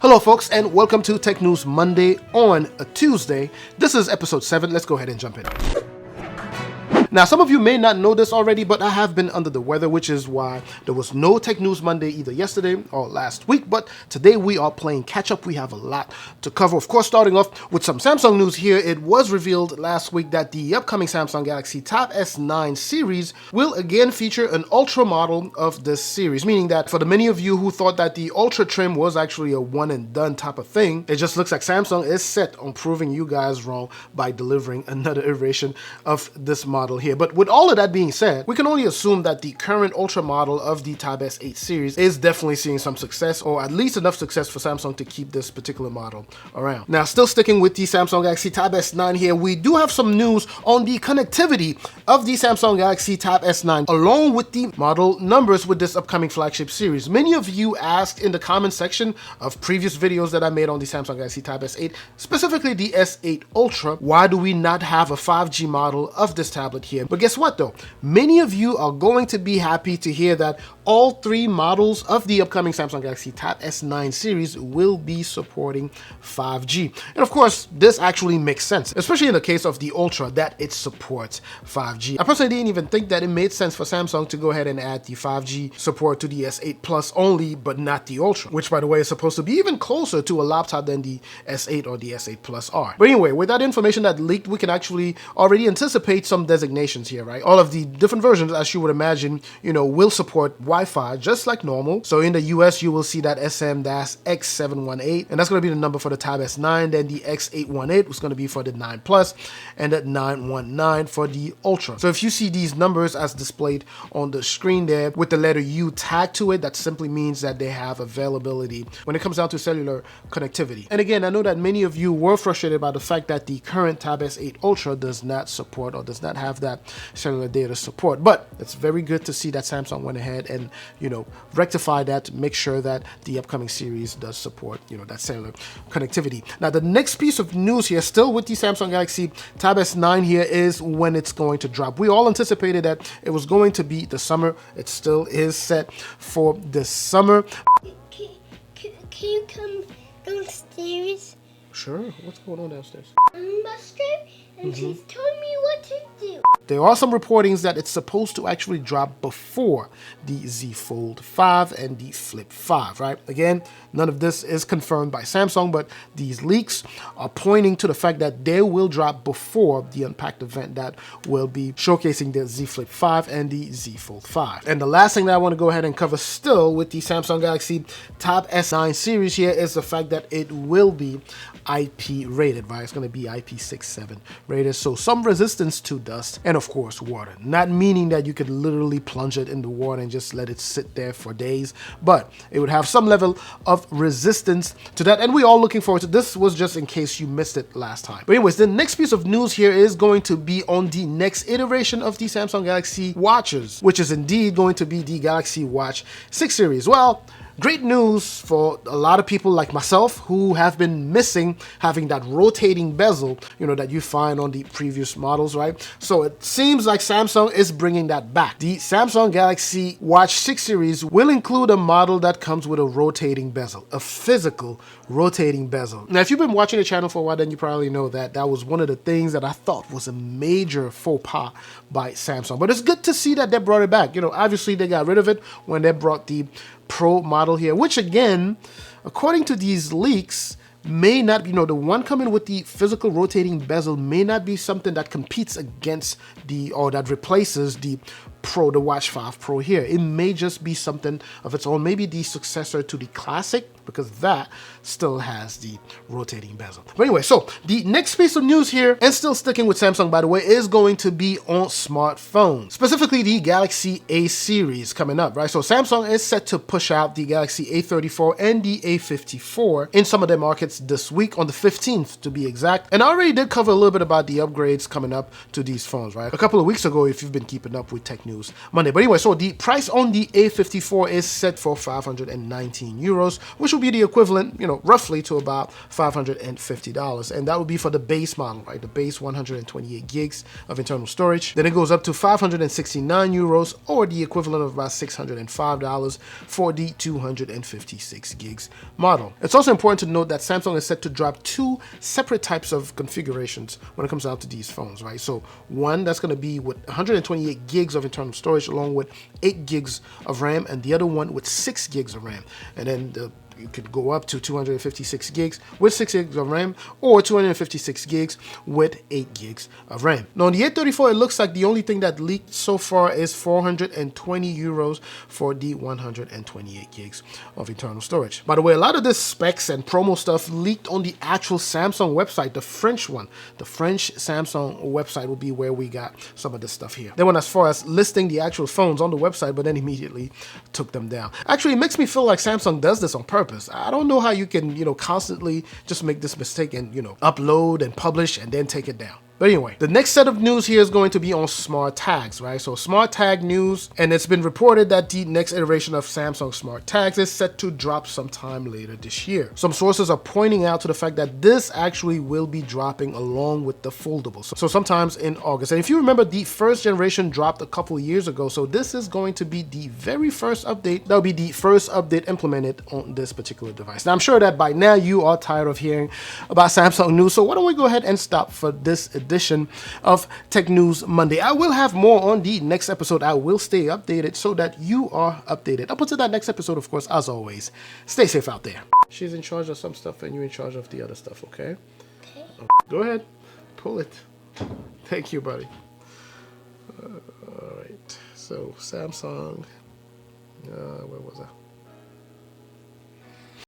Hello folks, and welcome to Tech News Monday on a Tuesday. This is episode 7. Let's go ahead and jump in. Now, some of you may not know this already, but I have been under the weather, which is why there was no Tech News Monday either yesterday or last week. But today we are playing catch up. We have a lot to cover. Of course, starting off with some Samsung news here. It was revealed last week that the upcoming Samsung Galaxy Tab S9 series will again feature an Ultra model of this series, meaning that for the many of you who thought that the Ultra trim was actually a one and done type of thing, it just looks like Samsung is set on proving you guys wrong by delivering another iteration of this model here. But with all of that being said, we can only assume that the current Ultra model of the Tab S8 series is definitely seeing some success, or at least enough success for Samsung to keep this particular model around. Now, still sticking with the Samsung Galaxy Tab S9 here, we do have some news on the connectivity of the Samsung Galaxy Tab S9 along with the model numbers with this upcoming flagship series. Many of you asked in the comment section of previous videos that I made on the Samsung Galaxy Tab S8, specifically the S8 Ultra, why do we not have a 5G model of this tablet here? But guess what though? Many of you are going to be happy to hear that all three models of the upcoming Samsung Galaxy Tab S9 series will be supporting 5G. And of course, this actually makes sense, especially in the case of the Ultra, that it supports 5G. I personally didn't even think that it made sense for Samsung to go ahead and add the 5G support to the S8 Plus only, but not the Ultra, which by the way is supposed to be even closer to a laptop than the S8 or the S8 Plus are. But anyway, with that information that leaked, we can actually already anticipate some designations here, right? All of the different versions, as you would imagine, will support Wi-Fi just like normal. So in the US, you will see that SM-X718, and that's going to be the number for the Tab S9. Then the X818 was going to be for the 9 Plus, and that 919 for the Ultra. So if you see these numbers as displayed on the screen there with the letter U tagged to it, that simply means that they have availability when it comes down to cellular connectivity. And again, I know that many of you were frustrated by the fact that the current Tab S8 Ultra does not support or does not have that cellular data support, but it's very good to see that Samsung went ahead and rectify that to make sure that the upcoming series does support that cellular connectivity. Now, the next piece of news here, still with the Samsung Galaxy Tab S9 here, is when it's going to drop. We all anticipated that it was going to be the summer. It still is set for this summer. Can you come downstairs? Sure. What's going on downstairs? I'm Buster, and she's telling me what to do. There are some reportings that it's supposed to actually drop before the Z Fold 5 and the Flip 5, right? Again, none of this is confirmed by Samsung, but these leaks are pointing to the fact that they will drop before the Unpacked event that will be showcasing the Z Flip 5 and the Z Fold 5. And the last thing that I want to go ahead and cover still with the Samsung Galaxy Tab S9 series here is the fact that it will be IP rated, right? It's going to be IP67 rated, so some resistance to dust and of course water. Not meaning that you could literally plunge it in the water and just let it sit there for days, but it would have some level of resistance to that, and we're all looking forward to this. Was just in case you missed it last time. But anyways, the next piece of news here is going to be on the next iteration of the Samsung Galaxy watches, which is indeed going to be the Galaxy Watch 6 series. Well, great news for a lot of people like myself who have been missing having that rotating bezel, that you find on the previous models, right? So it seems like Samsung is bringing that back. The Samsung Galaxy Watch 6 series will include a model that comes with a rotating bezel, a physical rotating bezel. Now, if you've been watching the channel for a while, then you probably know that that was one of the things that I thought was a major faux pas by Samsung. But it's good to see that they brought it back. Obviously they got rid of it when they brought the Pro model here, which again, according to these leaks, may not be, the one coming with the physical rotating bezel may not be something that competes against or that replaces the Pro, the Watch 5 Pro here. It may just be something of its own, maybe the successor to the Classic, because that still has the rotating bezel. But anyway, so the next piece of news here, and still sticking with Samsung by the way, is going to be on smartphones, specifically the Galaxy A series coming up, right? So Samsung is set to push out the Galaxy A34 and the A54 in some of their markets this week, on the 15th to be exact. And I already did cover a little bit about the upgrades coming up to these phones, right? A couple of weeks ago, if you've been keeping up with tech news News Monday. But anyway, so the price on the A54 is set for 519 euros, which will be the equivalent, roughly to about $550. And that would be for the base model, right? The base 128 gigs of internal storage. Then it goes up to 569 euros, or the equivalent of about $605 for the 256 gigs model. It's also important to note that Samsung is set to drop 2 separate types of configurations when it comes down to these phones, right? So one that's going to be with 128 gigs of internal storage along with 8 gigs of RAM, and the other one with 6 gigs of RAM. And then you could go up to 256 gigs with 6 gigs of RAM, or 256 gigs with 8 gigs of RAM. Now on the A34, it looks like the only thing that leaked so far is 420 euros for the 128 gigs of internal storage. By the way, a lot of this specs and promo stuff leaked on the actual Samsung website, the French one. The French Samsung website will be where we got some of this stuff here. They went as far as listing the actual phones on the website, but then immediately took them down. Actually, it makes me feel like Samsung does this on purpose. I don't know how you can, constantly just make this mistake and, upload and publish and then take it down. But anyway, the next set of news here is going to be on SmartTags, right? So SmartTag news, and it's been reported that the next iteration of Samsung SmartTags is set to drop sometime later this year. Some sources are pointing out to the fact that this actually will be dropping along with the foldables. So sometimes in August. And if you remember, the first generation dropped a couple years ago. So this is going to be the very first update. That'll be the first update implemented on this particular device. Now I'm sure that by now you are tired of hearing about Samsung news. So why don't we go ahead and stop for this edition of Tech News Monday. I will have more on the next episode. I will stay updated so that you are updated. Up until that next episode, of course, as always, stay safe out there. She's in charge of some stuff and you're in charge of the other stuff, okay? Okay. Go ahead. Pull it. Thank you, buddy. All right. So, Samsung. Where was I?